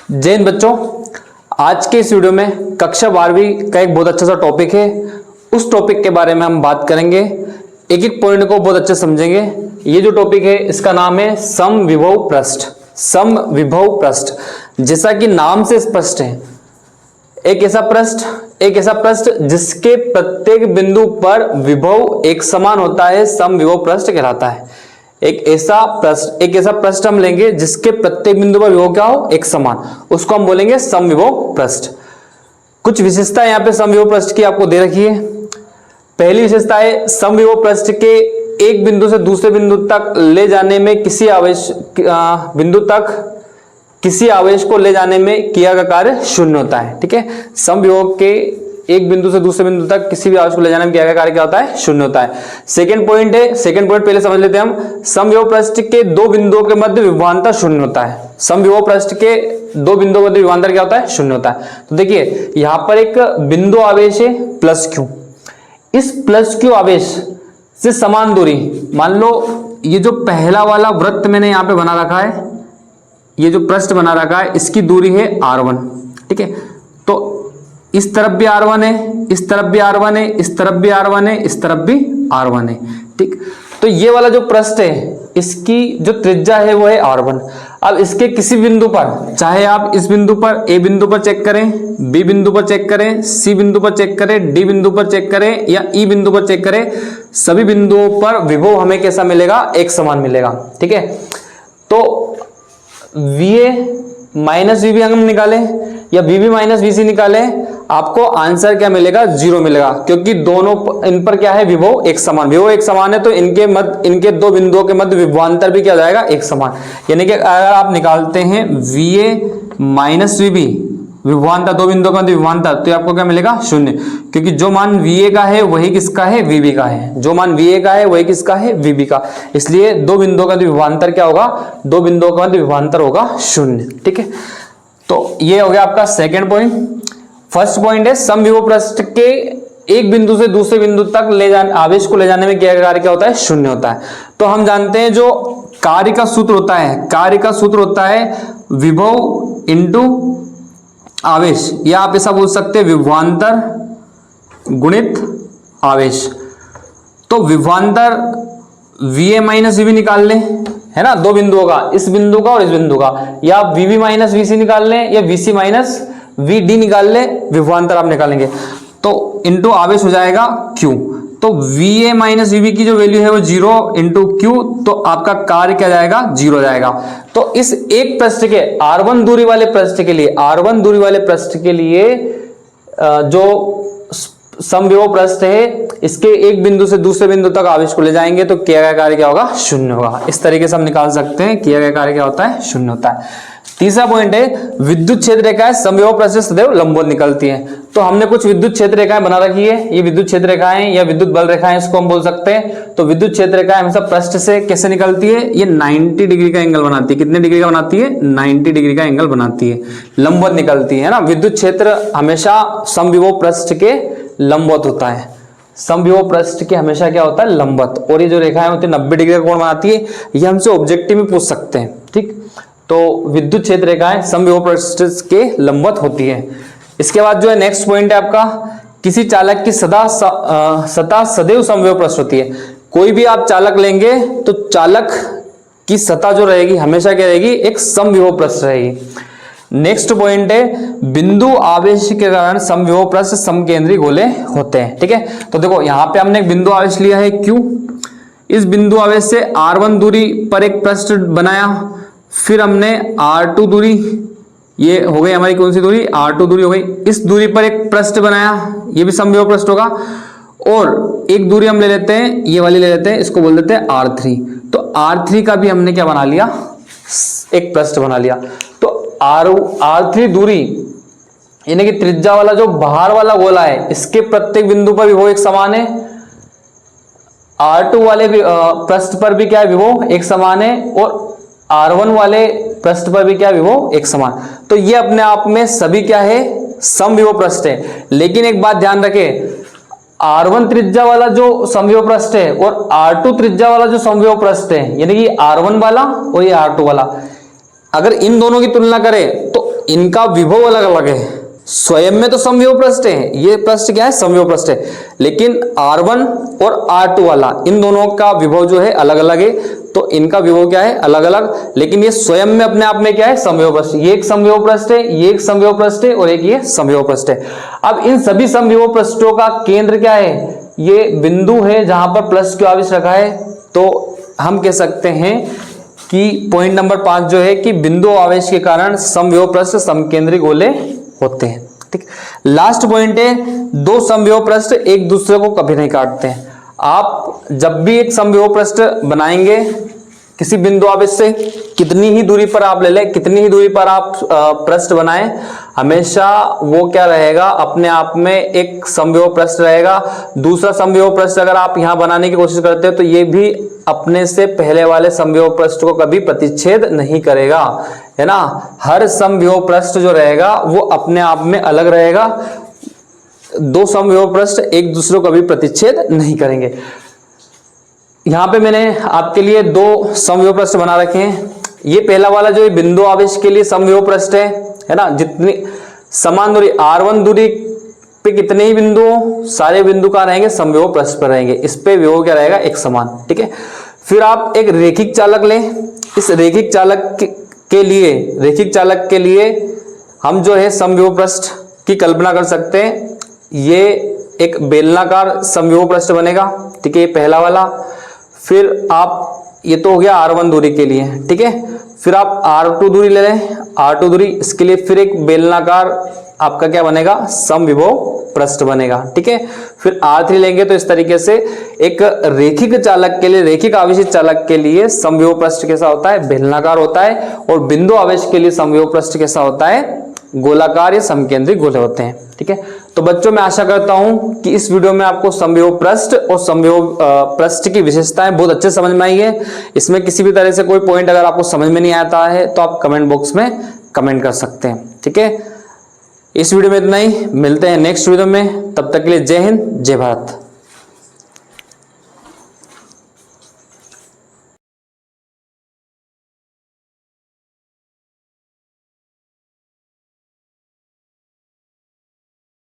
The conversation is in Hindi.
जय हिंद बच्चों, आज के इस वीडियो में कक्षा 12वीं का एक बहुत अच्छा सा टॉपिक है। उस टॉपिक के बारे में हम बात करेंगे, एक एक पॉइंट को बहुत अच्छे समझेंगे। ये जो टॉपिक है इसका नाम है समविभव पृष्ठ। समविभव पृष्ठ जैसा कि नाम से स्पष्ट है, एक ऐसा पृष्ठ जिसके प्रत्येक बिंदु पर विभव एक समान होता है, समविभव पृष्ठ कहलाता है। एक ऐसा पृष्ठ हम लेंगे जिसके प्रत्येक बिंदु पर विभव क्या हो, एक समान, उसको हम बोलेंगे समविभव पृष्ठ। कुछ विशेषताएं यहाँ पे समविभव पृष्ठ की आपको दे रखी है। पहली विशेषता है, समविभव पृष्ठ के एक बिंदु से दूसरे बिंदु तक ले जाने में किसी आवेश को ले जाने में किया गया कार्य शून्य होता है। ठीक है, समविभव के एक बिंदु से दूसरे बिंदु तक किसी भी आवेश को ले जाने में किया गया कार्य क्या होता है, शून्य होता है। सेकंड पॉइंट पहले समझ लेते हैं हम। समविभव पृष्ठ के दो बिंदुओं के मध्य विभवांतर शून्य होता है। समविभव पृष्ठ के दो बिंदुओं के मध्य विभवांतर क्या होता है, शून्य होता है। तो देखिए यहां पर एक बिंदु आवेश है प्लस क्यू। इस प्लस क्यू आवेश से समान दूरी, मान लो ये जो पहला वाला वृत्त मैंने यहां पे बना रखा है, ये जो पृष्ठ बना रखा है, इसकी दूरी है r1। ठीक है, तो इस तरफ भी r1 है, इस तरफ भी r1 है, इस तरफ भी r1 है, इस तरफ भी r1 है। ठीक, तो ये वाला जो पृष्ठ है इसकी जो त्रिज्या है वो है r1। अब इसके किसी बिंदु पर, चाहे आप इस बिंदु पर a बिंदु पर चेक करें, b बिंदु पर चेक करें, c बिंदु पर चेक करें, d बिंदु पर चेक करें या e बिंदु पर चेक करें, सभी बिंदुओं पर विभव हमें कैसा मिलेगा, एक समान मिलेगा। ठीक है, तो VA माइनस VB हम निकालें या VB माइनस VC निकालें, आपको आंसर क्या मिलेगा, 0 मिलेगा, क्योंकि दोनों इन पर क्या है, विभव एक समान। विभव एक समान है तो इनके दो बिंदुओं के मध्य विभवांतर भी क्या हो जाएगा, एक समान। यानी कि अगर आप निकालते हैं VA माइनस VB विभवांतर, दो बिंदुओं के मध्य विभवांतर, तो आपको क्या मिलेगा, 0, क्योंकि जो मान VA का है वही किसका है, VB का है। जो मान VA का है वही किसका है, VB का। इसलिए दो बिंदुओं का विभवांतर क्या होगा, दो बिंदुओं का विभवांतर होगा 0। ठीक है, तो ये हो गया आपका सेकंड पॉइंट। फर्स्ट पॉइंट है, समविभव पृष्ठ के एक बिंदु से दूसरे बिंदु तक आवेश को ले जाने में किया गया कार्य क्या होता है, शून्य होता है। तो हम जानते हैं जो कार्य का सूत्र होता है विभव इंटू आवेश, या आप ऐसा बोल सकते हैं विभवांतर गुणित आवेश। तो विभवांतर VA माइनस VB निकाल लें, है ना, दो बिंदुओं का, इस बिंदु का और इस बिंदु का, या VB माइनस VC निकाल लें या VC माइनस VD निकाल लें, विभवांतर आप निकालेंगे तो इंटू आवेश हो जाएगा Q। तो VA माइनस VB की जो वैल्यू है वो 0 इंटू Q, तो आपका कार्य क्या जाएगा, 0 जाएगा। तो इस एक पृष्ठ के R1 दूरी वाले पृष्ठ के लिए जो समविभव पृष्ठ है, इसके एक बिंदु से दूसरे बिंदु तक आवेश को ले जाएंगे तो किया गया कार्य क्या होगा, 0 होगा। इस तरीके से हम निकाल सकते हैं, किया गया कार्य क्या होता है, 0 होता है। तीसरा पॉइंट है, विद्युत क्षेत्र रेखाएं समविभव पृष्ठ से सदैव लंबवत निकलती हैं। तो हमने कुछ विद्युत क्षेत्र रेखाएं बना रखी है, ये विद्युत क्षेत्र रेखाएं या विद्युत बल रेखाएं इसको हम बोल सकते हैं। तो विद्युत क्षेत्र रेखाएं हमेशा पृष्ठ से कैसे निकलती है, ये 90 डिग्री का एंगल बनाती है। कितने डिग्री का बनाती है, 90 डिग्री का एंगल बनाती है, लंबवत निकलती है ना। विद्युत क्षेत्र हमेशा समविभव पृष्ठ के लंबवत होता है, समविभव पृष्ठ के हमेशा क्या होता है, लंबवत। और ये जो रेखाएं होती है 90 डिग्री का कोण बनाती है, ये हमसे ऑब्जेक्टिव में पूछ सकते हैं। ठीक, तो विद्युत क्षेत्र रेखाएं समविभव पृष्ठ के लंबवत होती है। इसके बाद जो है नेक्स्ट पॉइंट है आपका, किसी चालक की सतह सदैव समविभव पृष्ठ होती है। कोई भी आप चालक लेंगे तो चालक की सतह जो रहेगी हमेशा क्या रहेगी, एक समविभव पृष्ठ रहेगी। नेक्स्ट पॉइंट है, बिंदु आवेश के कारण समविभव पृष्ठ समकेंद्री गोले होते हैं। ठीक है, तो देखो यहाँ पे हमने एक बिंदु आवेश लिया है Q। इस बिंदु आवेश से R1 दूरी पर एक पृष्ठ बनाया, फिर हमने R2 दूरी, ये हो गई हमारी कौन सी दूरी, R2 दूरी हो गई। इस दूरी पर एक पृष्ठ बनाया, ये भी समविभव पृष्ठ होगा। और एक दूरी हम ले लेते हैं, ये वाली ले लेते हैं, इसको बोल देते हैं R3। तो R3 का भी हमने क्या बना लिया, एक पृष्ठ बना लिया। तो R3 दूरी यानी कि त्रिज्या वाला जो बाहर वाला गोला है, इसके प्रत्येक बिंदु पर विभव एक समान है। R2 वाले पृष्ठ पर भी क्या है, विभव एक समान है। और R1 वाले पृष्ठ पर भी क्या विभव एक समान। तो ये अपने आप में सभी क्या है, समविभव पृष्ठ है। लेकिन एक बात ध्यान रखें, R1 त्रिज्या वाला जो समविभव पृष्ठ है और R2 त्रिज्या वाला जो समविभव पृष्ठ है, यानी कि R1 वाला और ये R2 वाला, अगर इन दोनों की तुलना करें तो इनका विभव अलग अलग है। स्वयं में तो समविभव पृष्ठ है, ये पृष्ठ क्या है, समविभव पृष्ठ है, लेकिन R1 और R2 वाला इन दोनों का विभव जो है अलग अलग है, तो इनका विभव क्या है, अलग अलग, लेकिन ये स्वयं में अपने आप में क्या है, समविभव पृष्ठ। ये एक समविभव पृष्ठ है, ये एक समविभव पृष्ठ है और एक ये समविभव पृष्ठ है। अब इन सभी समविभव पृष्ठों का केंद्र क्या है, ये बिंदु है जहां पर प्लस क्यू आवेश रखा है। तो हम कह सकते हैं कि पॉइंट नंबर 5 जो है कि बिंदु आवेश के कारण समविभव पृष्ठ समकेंद्री गोले होते हैं। ठीक, लास्ट पॉइंट है, दो समविभव पृष्ठ एक दूसरे को कभी नहीं काटते हैं। आप जब भी एक समविभव पृष्ठ बनाएंगे किसी बिंदु आवेश से, कितनी ही दूरी पर आप ले लें, कितनी ही दूरी पर आप पृष्ठ बनाएं, हमेशा वो क्या रहेगा, अपने आप में एक समविभव पृष्ठ रहेगा। दूसरा समविभव पृष्ठ अगर आप यहां बनाने की कोशिश करते हो तो ये भी अपने से पहले वाले समविभव पृष्ठ को कभी प्रतिच्छेद नहीं करेगा, है ना। हर समविभव पृष्ठ जो रहेगा वो अपने आप में अलग रहेगा। दो समविभव पृष्ठ एक दूसरे को कभी प्रतिच्छेद नहीं करेंगे। यहां पे मैंने आपके लिए दो समविभव पृष्ठ बना रखे हैं। ये पहला वाला जो बिंदु आवेश के लिए समविभव पृष्ठ है ना, जितनी समान दूरी R1 दूरी पे कितने ही बिंदु हो, सारे बिंदु कहां रहेंगे, समविभव पृष्ठ पर रहेंगे। इस पे विभव क्या रहेगा, एक समान। ठीक है, फिर आप एक रेखिक चालक लें। इस रेखिक चालक के लिए हम जो है समविभव पृष्ठ की कल्पना कर सकते हैं। ये एक बेलनाकार समविभव पृष्ठ बनेगा। ठीक है, ये पहला वाला। फिर आप, ये तो हो गया R1 दूरी के लिए। ठीक है, फिर आप R2 दूरी ले लें। R2 दूरी, इसके लिए फिर एक बेलनाकार आपका क्या बनेगा, समविभव पृष्ठ बनेगा। ठीक है, फिर R3 लेंगे तो इस तरीके से एक रेखिक चालक के लिए, रेखिक आवेशित चालक के लिए समविभव पृष्ठ कैसा होता है, बेलनाकार होता है। और बिंदु आवेश के लिए समविभव पृष्ठ कैसा होता है, गोलाकार या समकेंद्री गोले होते हैं। ठीक है, तो बच्चों मैं आशा करता हूं कि इस वीडियो में आपको समविभव पृष्ठ और समविभव पृष्ठ की विशेषताएं बहुत अच्छे समझ में आई है। इसमें किसी भी तरह से कोई पॉइंट अगर आपको समझ में नहीं आता है तो आप कमेंट बॉक्स में कमेंट कर सकते हैं। ठीक है, इस वीडियो में इतना ही, मिलते हैं नेक्स्ट वीडियो में। तब तक के लिए जय हिंद, जय भारत।